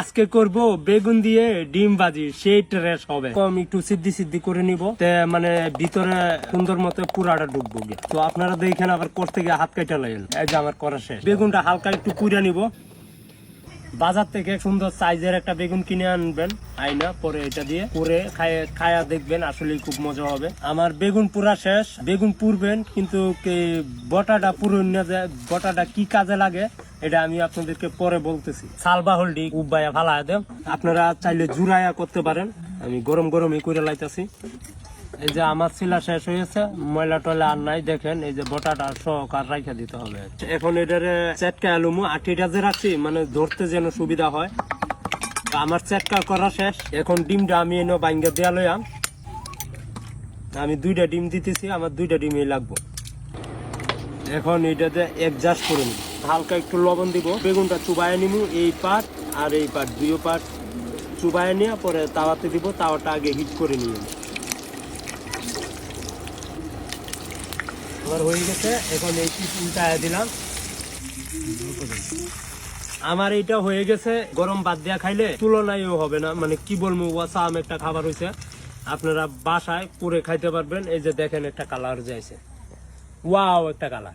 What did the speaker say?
আজকে করব বেগুন দিয়ে ডিম ভাজি, সেই টেস্ট হবে। কম একটু সিদ্ধি সিদ্ধি করে নিব, মানে ভিতরে সুন্দর মতো পুরাটা ঢুকবো গিয়ে। তো আপনারা দেখেন আবার করতে গিয়ে হাত কাটা লাগেন। এই যে আমার করা শেষ। বেগুনটা হালকা একটু পুড়ে নিব। বাজার থেকে সুন্দর সাইজের একটা বেগুন কিনে আনবেন, আইনা পরে এটা দিয়ে পুরে খায়া দেখবেন, আসলে খুব মজা হবে। আমার বেগুন পুরা শেষ। বেগুন পুরবেন কিন্তু বটাটা পুরো না যায়। বটাটা কি কাজে লাগে এটা আমি আপনাদেরকে পরে বলতেছি। সালবা হলডি উবাইয়া ফালায় দেন, আপনারা চাইলে জুড়াইয়া করতে পারেন। আমি গরম গরমই করে লাইতেছি। এই যে আমার ছিলা শেষ হয়েছে, ময়লা টয়লা আর নাই। দেখেন এই যে বটাটা সহকার রাখা দিতে হবে। এখন এটারে চেটকা আলুমু আটিটা যে রাখছি, মানে ধরতে যেন সুবিধা হয়। আমার চেটকা করা শেষ। এখন ডিমটা আমি এনে বাইঙ্গা দেয়া লইয়াম। আমি 2টা ডিম দিতেছি, আমার 2টা ডিমই লাগবো। এখন এটাতে অ্যাডজাস্ট করে নিব, হালকা একটু লবণ দিব। বেগুনটা চুবাইয়া নিমু, এই পাট আর এই পাট, 2 পাট চুবাইয়া নিয়ে পরে তাওয়াতে দিব। তাওয়াটা আগে হিট করে নিয়ে আমার হয়ে গেছে। এখন এই উল্টা দিলাম। আমার এইটা হয়ে গেছে। গরম ভাত দিয়া খাইলে তুলনায়ও হবে না, মানে কি বলবো, ওয়াসাম একটা খাবার হয়েছে। আপনারা বাসায় করে খাইতে পারবেন। এই যে দেখেন একটা কালার যাইছে, ওয়াও একটা কালার।